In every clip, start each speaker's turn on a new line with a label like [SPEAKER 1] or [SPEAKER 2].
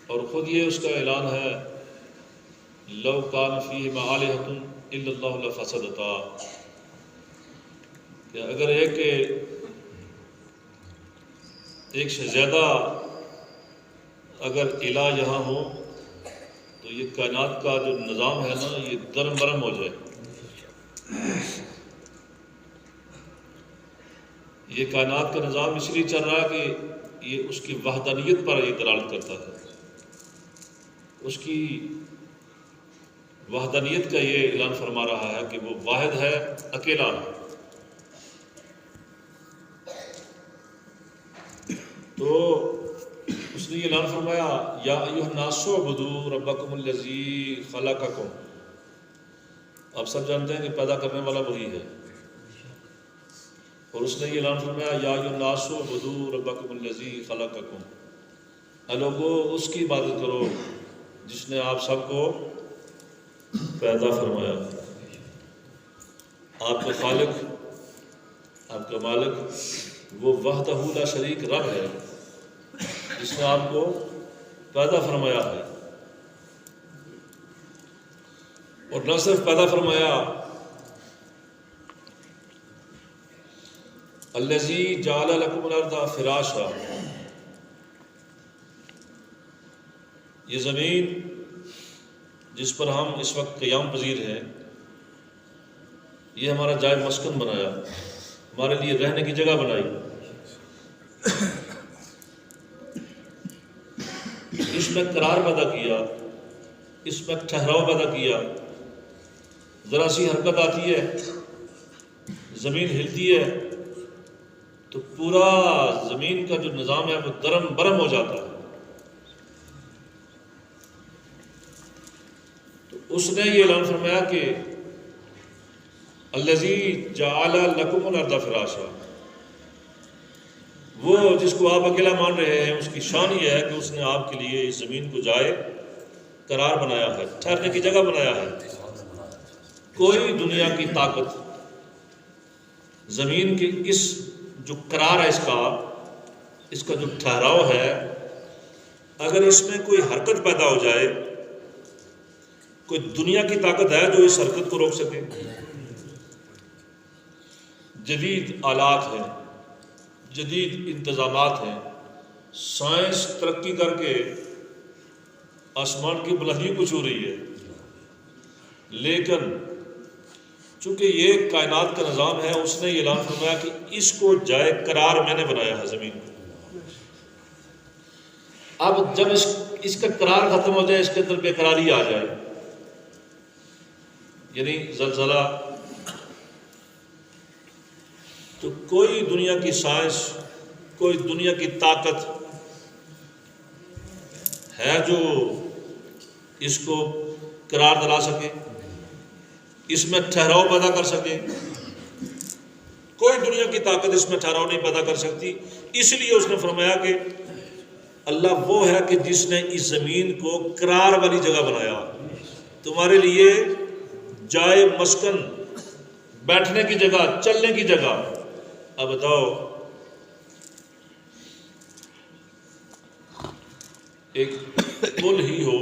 [SPEAKER 1] اور خود یہ اس کا اعلان ہے لو کان فیہما آلہۃ الا اللہ لفسدتا، کہ اگر ایک سے زیادہ اگر الہ یہاں ہو تو یہ کائنات کا جو نظام ہے نا یہ درم برم ہو جائے۔ یہ کائنات کا نظام اس لیے چل رہا ہے کہ یہ اس کی وحدانیت پر یہ دلالت کرتا ہے، اس کی وحدانیت کا یہ اعلان فرما رہا ہے کہ وہ واحد ہے، اکیلا ہے۔ تو اس نے یہ اعلان فرمایا یا ایھا الناس اعبدوا ربکم الذی خلقکم۔ آپ سب جانتے ہیں کہ پیدا کرنے والا وہی ہے، اور اس نے یہ اعلان فرمایا یا ایھا الناس اعبدوا ربکم الذی خلقکم، اے لوگو اس کی عبادت کرو جس نے آپ سب کو پیدا فرمایا۔ آپ کا خالق، آپ کا مالک وہ وحدہ لا شریک رب ہے جس نے آپ کو پیدا فرمایا ہے، اور نہ صرف پیدا فرمایا، الذی جعل لکم الارض فراشا، یہ زمین جس پر ہم اس وقت قیام پذیر ہیں یہ ہمارا جائے مسکن بنایا، ہمارے لیے رہنے کی جگہ بنائی، اس میں قرار پیدا کیا، اس میں ٹھہراؤ پیدا کیا۔ ذرا سی حرکت آتی ہے، زمین ہلتی ہے تو پورا زمین کا جو نظام ہے وہ درم برم ہو جاتا ہے۔ تو اس نے یہ اعلان فرمایا کہ الذی جعل لکم الارض فراشا، وہ جس کو آپ اکیلا مان رہے ہیں اس کی شان یہ ہے کہ اس نے آپ کے لیے اس زمین کو جائے قرار بنایا ہے، ٹھہرنے کی جگہ بنایا ہے۔ کوئی دنیا کی طاقت زمین کی اس جو قرار ہے، اس کا جو ٹھہراؤ ہے، اگر اس میں کوئی حرکت پیدا ہو جائے، کوئی دنیا کی طاقت ہے جو اس حرکت کو روک سکے؟ جدید آلات ہیں، جدید انتظامات ہیں، سائنس ترقی کر کے آسمان کی بلندیوں کو چھو رہی ہے، لیکن چونکہ یہ کائنات کا نظام ہے اس نے یہ اعلان فرمایا کہ اس کو جائے قرار میں نے بنایا ہے زمین کو۔ اب جب اس کا قرار ختم ہو جائے، اس کے اندر بے قراری آ جائے، یعنی زلزلہ، تو کوئی دنیا کی سائنس، کوئی دنیا کی طاقت ہے جو اس کو قرار دلا سکے، اس میں ٹھہراؤ پیدا کر سکے؟ کوئی دنیا کی طاقت اس میں ٹھہراؤ نہیں پیدا کر سکتی۔ اس لیے اس نے فرمایا کہ اللہ وہ ہے کہ جس نے اس زمین کو قرار والی جگہ بنایا، تمہارے لیے جائے مسکن، بیٹھنے کی جگہ، چلنے کی جگہ۔ اب بتاؤ، ایک پل ہی ہو،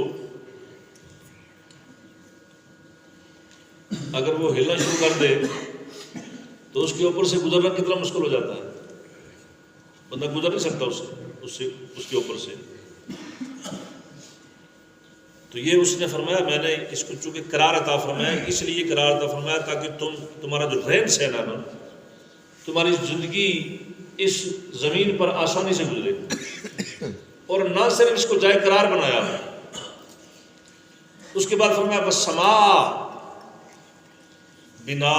[SPEAKER 1] اگر وہ ہلنا شروع کر دے تو اس کے اوپر سے گزرنا کتنا مشکل ہو جاتا ہے، بندہ گزر نہیں سکتا اس کے اوپر سے۔ تو یہ اس نے فرمایا میں نے اس کو چونکہ قرار عطا فرمایا، اس لیے قرار عطا فرمایا تاکہ تمہارا جو رہن سہن ہے نا، تمہاری زندگی اس زمین پر آسانی سے گزرے۔ اور نہ صرف اس کو جائے قرار بنایا، اس کے بعد فرمایا والسماء بنا،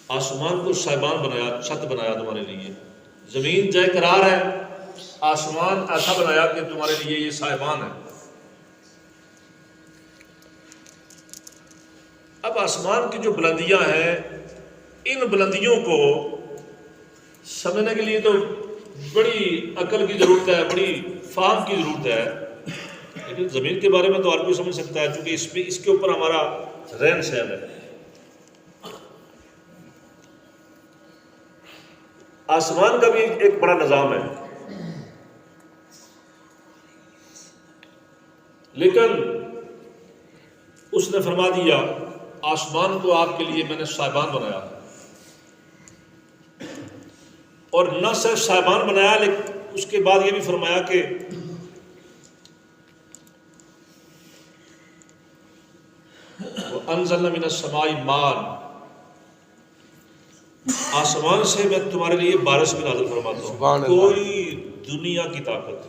[SPEAKER 1] آسمان کو سائبان بنایا، چھت بنایا تمہارے لیے۔ زمین جائے قرار ہے، آسمان ایسا بنایا کہ تمہارے لیے یہ سائبان ہے۔ اب آسمان کی جو بلندیاں ہیں، ان بلندیوں کو سمجھنے کے لیے تو بڑی عقل کی ضرورت ہے، بڑی فہم کی ضرورت ہے، لیکن زمین کے بارے میں تو ہر کوئی سمجھ سکتا ہے چونکہ اس کے اوپر ہمارا رہن سہن ہے۔ آسمان کا بھی ایک بڑا نظام ہے، لیکن اس نے فرما دیا آسمان کو آپ کے لیے میں نے صاحبان بنایا، اور نہ صرف صاحبان بنایا لیکن اس کے بعد یہ بھی فرمایا کہ وَأَنزَلْنَا مِنَ السَّمَاءِ مَاءً، آسمان سے میں تمہارے لیے بارش بھی نازل فرماتا ہوں۔ کوئی دنیا کی طاقت،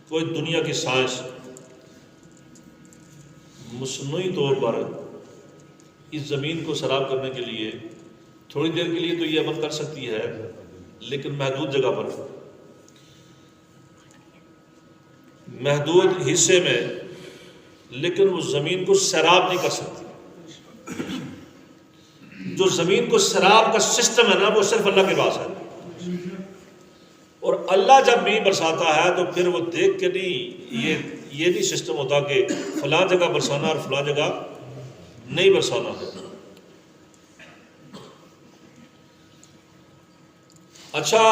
[SPEAKER 1] کوئی دنیا کی سائنس مصنوعی طور پر اس زمین کو سیراب کرنے کے لیے تھوڑی دیر کے لیے تو یہ عمل کر سکتی ہے، لیکن محدود جگہ پر، محدود حصے میں، لیکن وہ زمین کو سیراب نہیں کر سکتی۔ جو زمین کو سیراب کا سسٹم ہے نا وہ صرف اللہ کے پاس ہے، اور اللہ جب بھی برساتا ہے تو پھر وہ دیکھ کے نہیں، یہ نہیں سسٹم ہوتا کہ فلاں جگہ برسانا اور فلاں جگہ نہیں برسانا ہے۔ اچھا،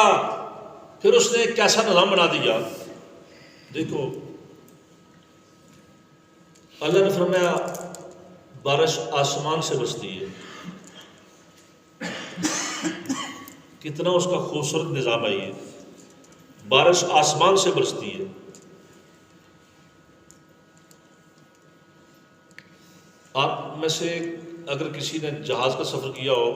[SPEAKER 1] پھر اس نے ایک کیسا نظام بنا دیا، دیکھو اللہ نے فرمایا بارش آسمان سے برستی ہے، کتنا اس کا خوبصورت نظام ہے یہ، بارش آسمان سے برستی ہے۔ آپ میں سے اگر کسی نے جہاز کا سفر کیا ہو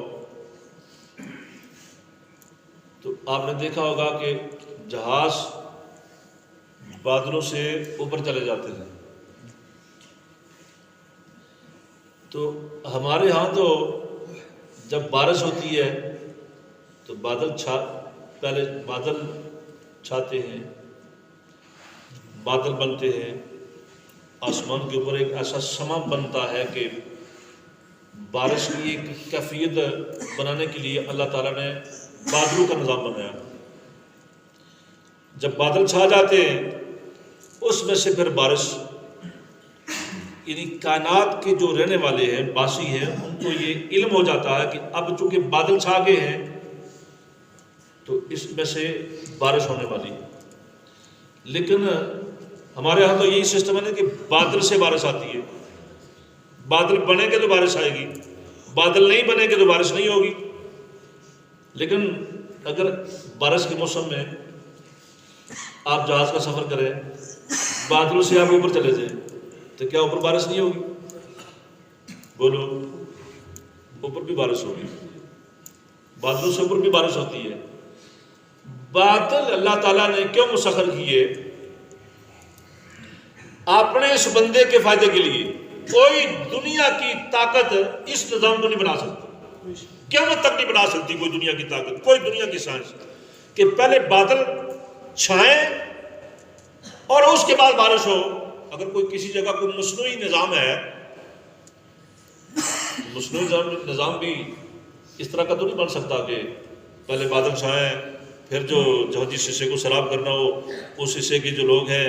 [SPEAKER 1] تو آپ نے دیکھا ہوگا کہ جہاز بادلوں سے اوپر چلے جاتے ہیں، تو ہمارے ہاں تو جب بارش ہوتی ہے تو پہلے بادل چھاتے ہیں، بادل بنتے ہیں، آسمان کے اوپر ایک ایسا سما بنتا ہے کہ بارش کی ایک کیفیت بنانے کے لیے اللہ تعالیٰ نے بادلوں کا نظام بنایا۔ جب بادل چھا جاتے ہیں اس میں سے پھر بارش، یعنی کائنات کے جو رہنے والے ہیں، باسی ہیں، ان کو یہ علم ہو جاتا ہے کہ اب چونکہ بادل چھا گئے ہیں تو اس میں سے بارش ہونے والی ہے۔ لیکن ہمارے ہاں تو یہی سسٹم ہے نا کہ بادل سے بارش آتی ہے، بادل بنے گے تو بارش آئے گی، بادل نہیں بنے گے تو بارش نہیں ہوگی۔ لیکن اگر بارش کے موسم میں آپ جہاز کا سفر کریں، بادلوں سے آپ اوپر چلے جائیں تو کیا اوپر بارش نہیں ہوگی؟ بولو، اوپر بھی بارش ہوگی، بادلوں سے اوپر بھی بارش ہوتی ہے۔ بادل اللہ تعالیٰ نے کیوں مسخر کیے؟ اپنے اس بندے کے فائدے کے لیے۔ کوئی دنیا کی طاقت اس نظام کو نہیں بنا سکتی، قیامت تک نہیں بنا سکتی کوئی دنیا کی طاقت، کوئی دنیا کی سائنس، کہ پہلے بادل چھائیں اور اس کے بعد بارش ہو۔ اگر کوئی کسی جگہ کوئی مصنوعی نظام ہے، مصنوعی نظام بھی اس طرح کا تو نہیں بن سکتا کہ پہلے بادل چھائیں، پھر جو جس حصے کو سیراب کرنا ہو اس حصے کے جو لوگ ہیں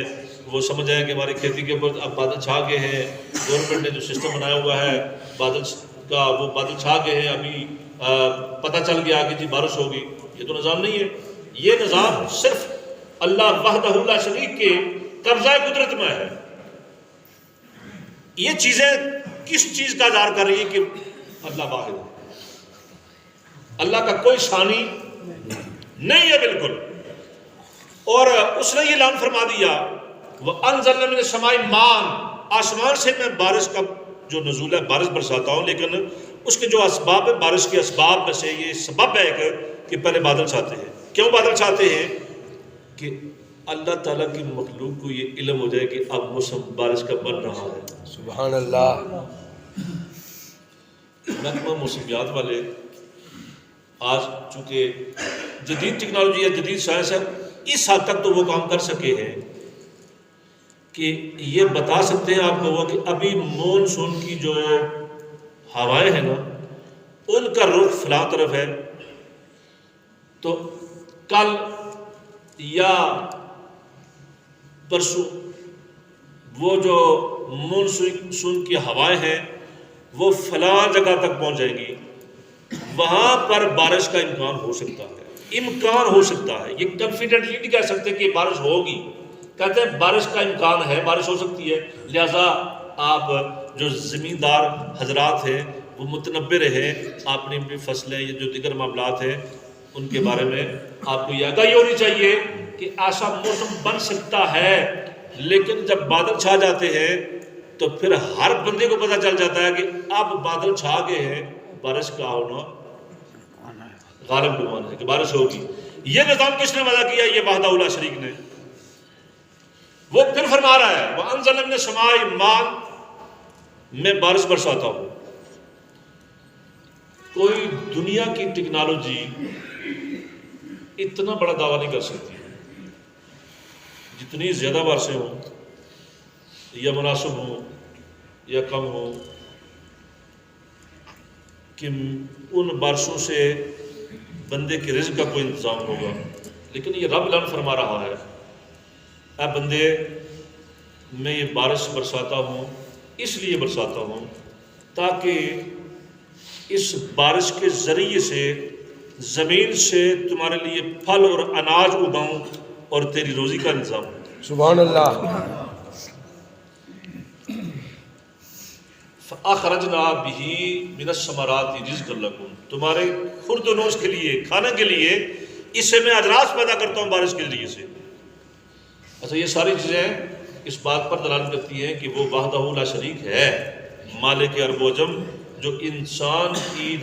[SPEAKER 1] وہ سمجھ آئیں کہ ہماری کھیتی کے اوپر اب بادل چھا گئے ہیں، گورنمنٹ نے جو سسٹم بنایا ہوا ہے بادل کا، وہ بادل چھا گئے ہیں، ابھی پتہ چل گیا کہ جی بارش ہوگی۔ یہ تو نظام نہیں ہے، یہ نظام صرف اللہ وحدہ لا شریک کے قبضہ قدرت میں ہے۔ یہ چیزیں کس چیز کا اظہار کر رہی ہے کہ اللہ واحد ہے، اللہ کا کوئی ثانی نہیں ہے بالکل۔ اور اس نے یہ اعلان فرما دیا وَأَنزَلْنَا مِنَ السَّمَاءِ مَاءً، آسمان سے میں بارش کا جو نزول ہے بارش برساتا ہوں، لیکن اس کے جو اسباب ہے، بارش کے اسباب میں سے یہ سبب ہے کہ پہلے بادل چھاتے ہیں۔ کیوں بادل چھاتے ہیں؟ کہ اللہ تعالیٰ کی مخلوق کو یہ علم ہو جائے کہ اب موسم بارش کا بن رہا ہے۔
[SPEAKER 2] سبحان اللہ۔
[SPEAKER 1] محکمہ موسمیات والے آج چونکہ جدید ٹیکنالوجی ہے، جدید سائنس ہے، اس حد تک تو وہ کام کر سکے ہیں کہ یہ بتا سکتے ہیں آپ لوگوں کہ ابھی مونسون کی جو ہوائیں ہیں نا ان کا رخ فلاں طرف ہے، تو کل یا پرسوں وہ جو مونسون کی ہوائیں ہیں وہ فلاں جگہ تک پہنچ جائیں گی، وہاں پر بارش کا امکان ہو سکتا ہے، امکان ہو سکتا ہے۔ یہ کنفیڈنٹلی نہیں کہہ سکتے کہ بارش ہوگی، کہتے ہیں بارش کا امکان ہے، بارش ہو سکتی ہے، لہذا آپ جو زمیندار حضرات ہیں وہ متنبع رہے اپنی بھی فصلیں یا جو دیگر معاملات ہیں ان کے بارے میں آپ کو یہ آگاہی ہونی چاہیے کہ ایسا موسم بن سکتا ہے، لیکن جب بادل چھا جاتے ہیں تو پھر ہر بندے کو پتہ چل جاتا ہے کہ اب بادل چھا گئے ہیں، بارش کا ہونا غالب گمان ہے کہ بارش ہوگی۔ یہ نظام کس نے وضع کیا؟ یہ وحدہ لا شریک نے۔ وہ پھر فرما رہا ہے وَأَنزَلَ مِنَ السَّمَاءِ مَاءً، میں بارش برساتا ہوں۔ کوئی دنیا کی ٹیکنالوجی اتنا بڑا دعویٰ نہیں کر سکتی، جتنی زیادہ بارشیں ہوں یا مناسب ہوں یا کم ہوں، کہ ان بارشوں سے بندے کے رزق کا کوئی انتظام ہوگا۔ لیکن یہ رب اعلان فرما رہا ہے اے بندے، میں یہ بارش برساتا ہوں، اس لیے برساتا ہوں تاکہ اس بارش کے ذریعے سے زمین سے تمہارے لیے پھل اور اناج اگاؤں اور تیری روزی کا انتظام ہو۔
[SPEAKER 2] سبحان اللہ۔
[SPEAKER 1] فَأَخْرَجْنَا بِهِ مِنَ الثَّمَرَاتِ رِزْقًا لَكُمْ، تمہارے خورد و نوش کے لیے، کھانے کے لیے اس سے میں اجراس پیدا کرتا ہوں بارش کے ذریعے سے۔ اچھا، یہ ساری چیزیں اس بات پر دلالت کرتی ہیں کہ وہ وحدہ لا شریک ہے، مالک ارب و عجم، جو انسان کی